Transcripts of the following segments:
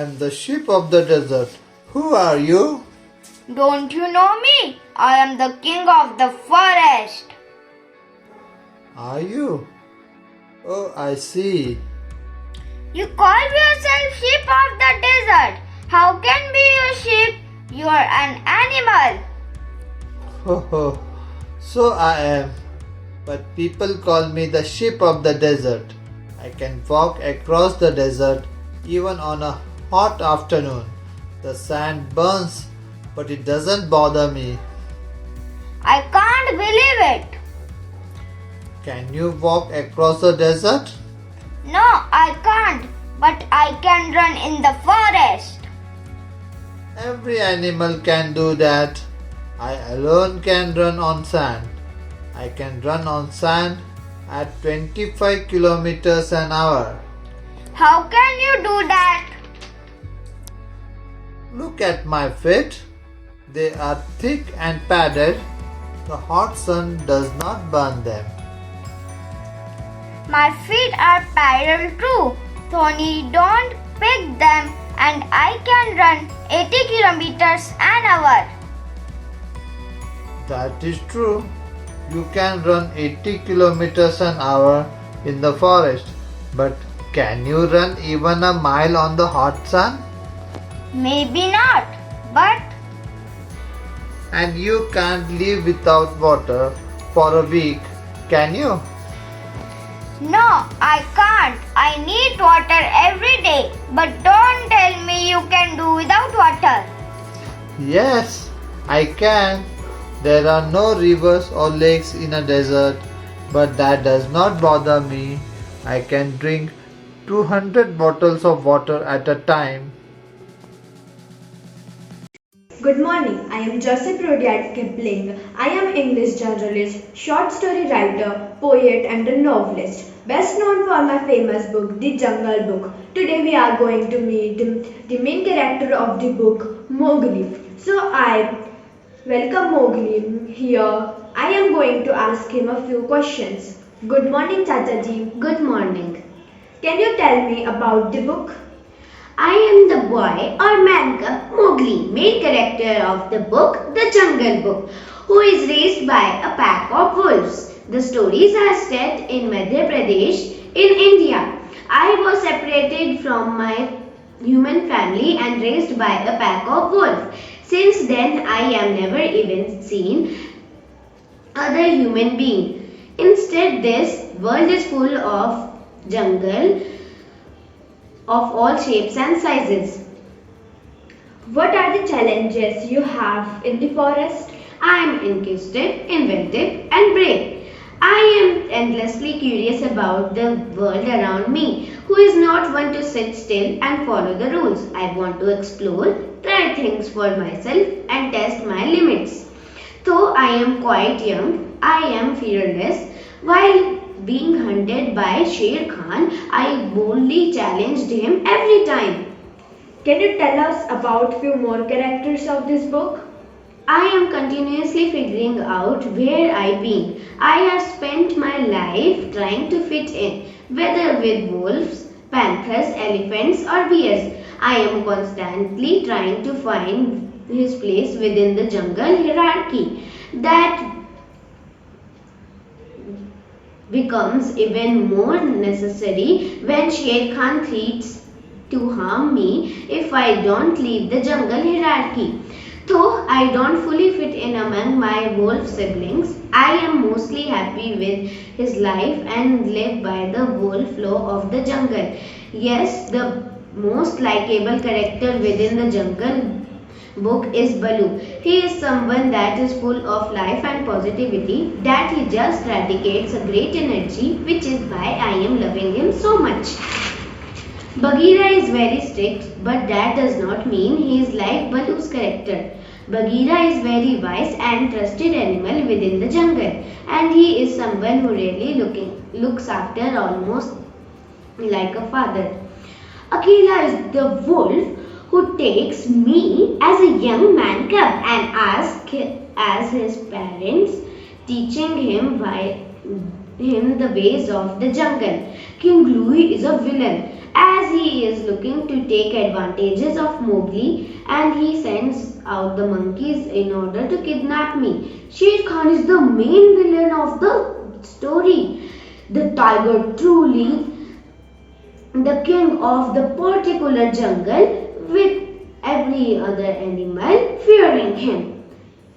am the sheep of the desert. Who are you? Don't you know me? I am the king of the forest. Are you? Oh, I see. You call yourself sheep of the desert. How can be you sheep? You are an animal. Ho ho. So I am. But people call me the sheep of the desert. I can walk across the desert even on a hot afternoon. The sand burns, but it doesn't bother me. I can't believe it. Can you walk across the desert? No, I can't. But I can run in the forest. Every animal can do that. I alone can run on sand. I can run on sand at 25 kilometers an hour. How can you do that? Look at my feet. They are thick and padded. The hot sun does not burn them. My feet are padded too. Tony, don't pick them and I can run 80 kilometers an hour. That is true. You can run 80 kilometers an hour in the forest. But can you run even a mile on the hot sun? Maybe not, but And you can't live without water for a week, can you? no, I can't. I need water every day. But don't tell me you can do without water. Yes, I can. There are no rivers or lakes in a desert, but that does not bother me. I can drink 200 bottles of water at a time. Good morning. I am Joseph Rudyard Kipling. I am English journalist, short story writer, poet and a novelist. Best known for my famous book, The Jungle Book. Today we are going to meet the main character of the book, Mowgli. So I welcome Mowgli here. I am going to ask him a few questions. Good morning, Chachaji. Good morning. Can you tell me about the book? I am the boy or man cub Mowgli, main character of the book The Jungle Book, who is raised by a pack of wolves. The stories are set in Madhya Pradesh in India. I was separated from my human family and raised by a pack of wolves. Since then, I am never even seen other human being. Instead, this world is full of jungle of all shapes and sizes. What are the challenges you have in the forest? I am inquisitive, inventive, and brave. I am endlessly curious about the world around me, who is not one to sit still and follow the rules. I want to explore, try things for myself, and test my limits. Though I am quite young, I am fearless. While being hunted by Sher Khan, I boldly challenged him every time. Can you tell us about few more characters of this book? I am continuously figuring out where I've been. I have spent my life trying to fit in, whether with wolves, panthers, elephants, or bears. I am constantly trying to find his place within the jungle hierarchy. That becomes even more necessary when Sher Khan threatens to harm me if I don't leave the jungle hierarchy. Though I don't fully fit in among my wolf siblings, I am mostly happy with his life and live by the wolf law of the jungle. Yes, the most likable character within the jungle book is Baloo. He is someone that is full of life and positivity, that he just radiates a great energy, which is why I am loving him so much. Bagheera is very strict, but that does not mean he is like Baloo's character. Bagheera is very wise and trusted animal within the jungle, and he is someone who really looks after almost like a father. Akela is the wolf who takes me as a young man cub and asks as his parents, teaching him the ways of the jungle. King Louis is a villain, as as he is looking to take advantages of Mowgli and he sends out the monkeys in order to kidnap me. Shere Khan is the main villain of the story. The tiger truly the king of the particular jungle with every other animal fearing him.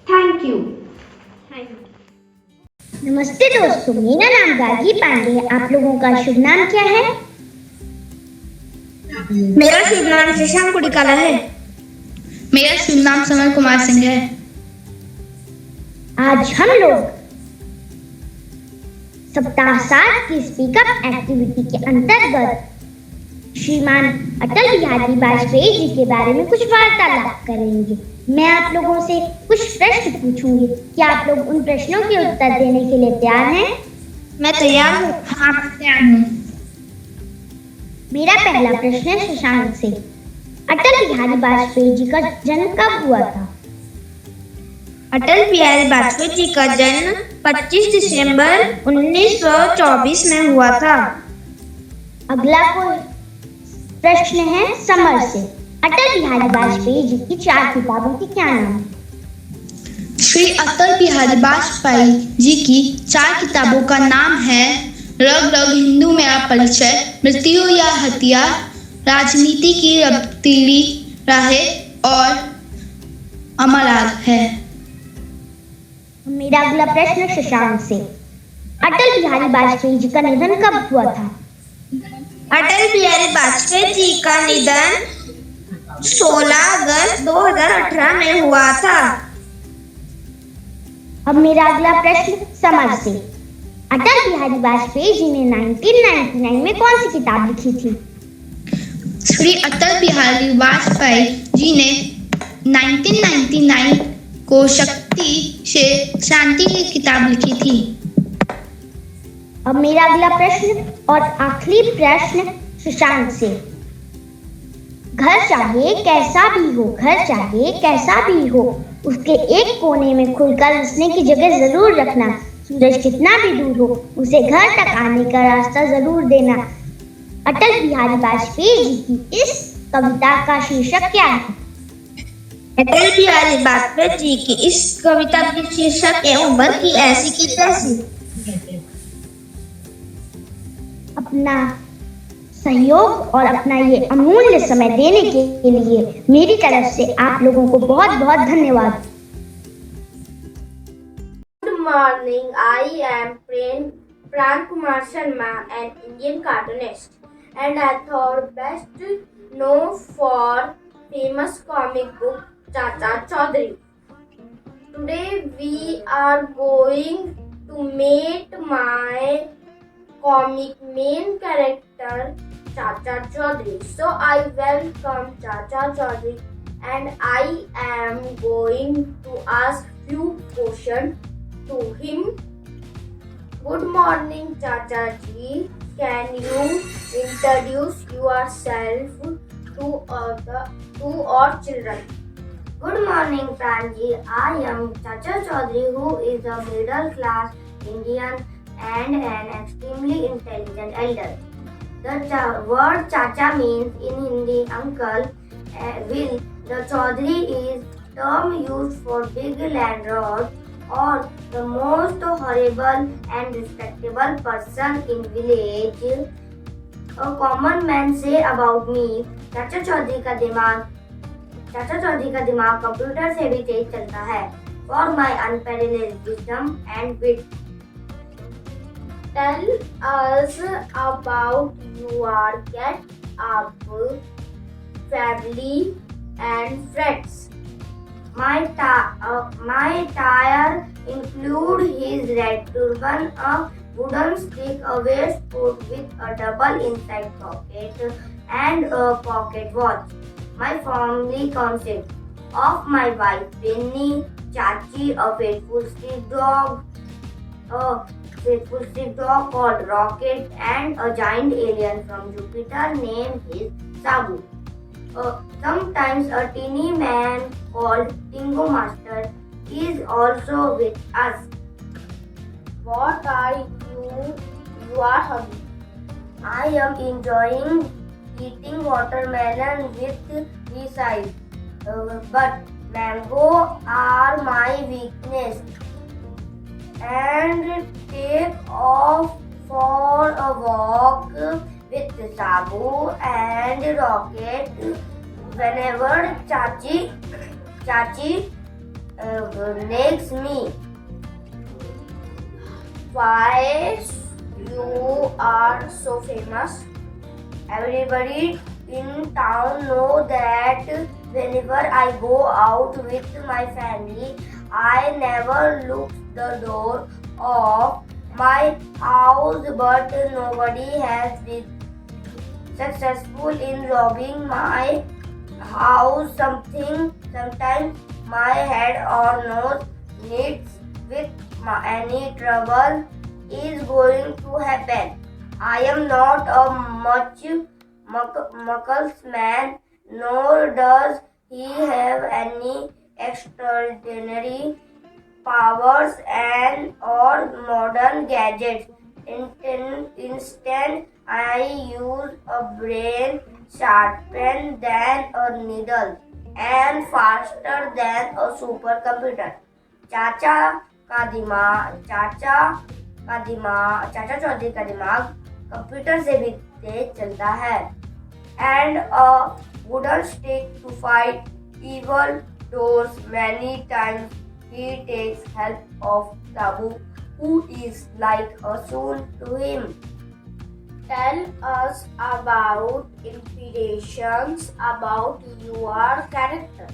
Thank you. नमस्ते दोस्तों, मेरा नाम गार्गी पांडे है। आप लोगों का शुभ नाम क्या है? मेरा शुभ नाम शशांक कुडिकाला है। मेरा शुभ नाम समर कुमार सिंह है। आज हम लोग सप्ताह 7 की स्पीकअप एक्टिविटी के अंतर्गत श्रीमान अटल बिहारी वाजपेयी जी के बारे में कुछ वार्तालाप करेंगे। मैं आप लोगों से कुछ प्रश्न पूछूंगी। क्या आप लोग उन प्रश्नों के उत्तर देने के लिए तैयार हैं? मैं तैयार हूँ। हाँ, तैयार हूँ। मेरा पहला प्रश्न है शशांक से। अटल बिहारी वाजपेयी जी का जन्म कब हुआ था? अटल बिहारी वाजपेयी जी का जन्म 25 दिसंबर 1924 में हुआ था। अगला कोई प्रश्न है समर से। अटल बिहारी वाजपेयी जी की 4 किताबों के क्या नाम? श्री अटल बिहारी वाजपेयी जी की 4 किताबों का नाम है रग रग हिंदू मेरा परिचय, मृत्यु या हत्या, राजनीति की रबतीली राहें और अमराग है। मेरा अगला प्रश्न शशांक से। अटल बिहारी वाजपेयी जी का निधन कब हुआ था? अटल बिहारी वाजपेयी जी का निधन 16 अगस्त 2018 में हुआ था। अब मेरा अगला प्रश्न समर से। अटल बिहारी वाजपेयी जी ने 1999 में कौन सी किताब लिखी थी? श्री अटल बिहारी वाजपेयी जी ने 1999 को शक्ति से शांति की किताब लिखी थी। अब मेरा अगला प्रश्न और आखिरी प्रश्न शशांक से। घर चाहे कैसा भी हो, घर चाहे कैसा भी हो, उसके एक कोने में खुलकर हंसने की जगह जरूर रखना। सूरज कितना भी दूर हो, उसे घर तक आने का रास्ता जरूर देना। अटल बिहारी वाजपेयी जी की इस कविता का शीर्षक क्या है? अटल बिहारी वाजपेयी जी की इस कविता की शीर्षक है उम्र की ऐसी की तैसी। अपना सहयोग और अपना ये अमूल्य समय देने के लिए मेरी तरफ से आप लोगों को बहुत बहुत धन्यवाद। Good morning, I am Pran Kumar Sharma, an Indian cartoonist, and I thought best known for famous comic book Chacha Chaudhary. Today we are going to meet my comic main character Chacha Chaudhary. So I welcome Chacha Chaudhary and I am going to ask few questions to him. Good morning, Chacha ji. Can you introduce yourself to our children? Good morning, Pranji. I am Chacha Chaudhary, who is a middle class Indian and an extremely intelligent elder. The word Chacha means in Hindi uncle. Will the Chaudhary is term used for big landlord or the most horrible and respectable person in village. A common man say about me, चाचा चौधरी का दिमाग computer से भी तेज चलता है. For my unparalleled wisdom and wit. Tell us about your get-up, family and friends. My attire include his red turban, a wooden stick, a waistcoat with a double inside pocket, and a pocket watch. My family consists of my wife Penny, Chachi, a faithful street dog called Rocket, and a giant alien from Jupiter named is Sabu. Sometimes a teeny man called Tingo Master is also with us. What are your hobbies? I am enjoying eating watermelon with his eyes. But mango are my weakness. And take off for a walk with Sabu and Rocket whenever Chachi next me. Why you are so famous? Everybody in town know that whenever I go out with my family, I never look the door of my house, but nobody has been successful in robbing my house. Sometimes my head or nose needs with any trouble is going to happen. I am not a muckles man, nor does he have any extraordinary powers and or modern gadgets. Instead, I use a brain sharper than a needle and faster than a supercomputer. चाचा चौधरी का दिमाग computer से भी तेज चलता है. And a wooden stick to fight evil doors. Many times he takes help of Tabu, who is like a son to him. Tell us about inspirations about your character.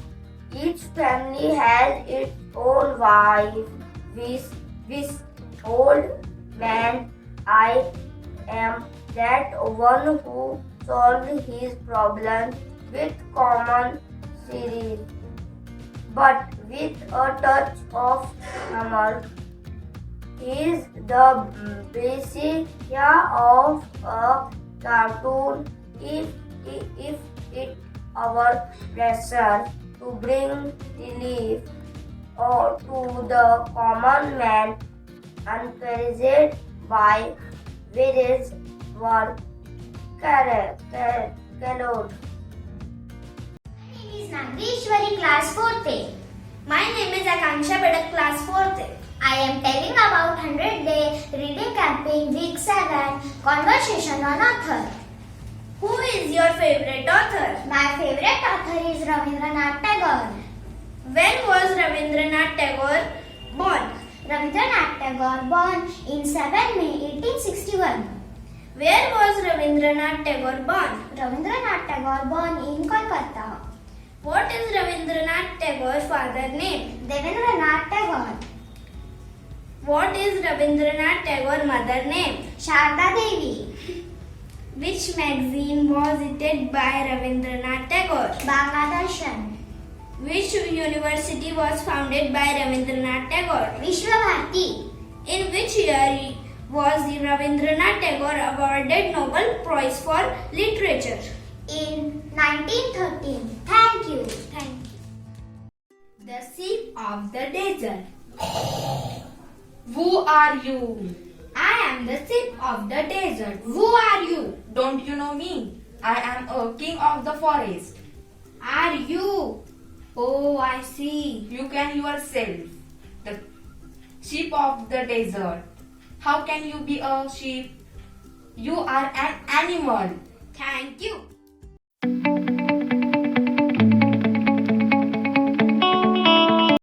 Each family has its own wife. This old man, I am that one who solved his problems with common series, but with a touch of humor. Is the basic of a cartoon if it our pressure to bring relief or to the common man encouraged by various work calories. My name is Nandishwari, class 4th. My name is Akanksha Bedak, class 4th. I am telling about 100-day reading campaign Week-07 conversation on author. Who is your favorite author? My favorite author is Rabindranath Tagore. When was Rabindranath Tagore born? Rabindranath Tagore born in 7 May 1861. Where was Rabindranath Tagore born? Rabindranath Tagore born in Kolkata. What is Rabindranath Tagore's father name? Devendranath Tagore. What is Rabindranath Tagore's mother name? Sharda Devi. Which magazine was edited by Rabindranath Tagore? Bangladesh. Which university was founded by Rabindranath Tagore? Vishwabharati. In which year was Rabindranath Tagore awarded Nobel Prize for Literature? In 1913. Thank you. The sheep of the desert. Who are you? I am the sheep of the desert. Who are you? Don't you know me? I am a king of the forest. Are you? Oh, I see. You can yourself, the sheep of the desert. How can you be a sheep? You are an animal. Thank you.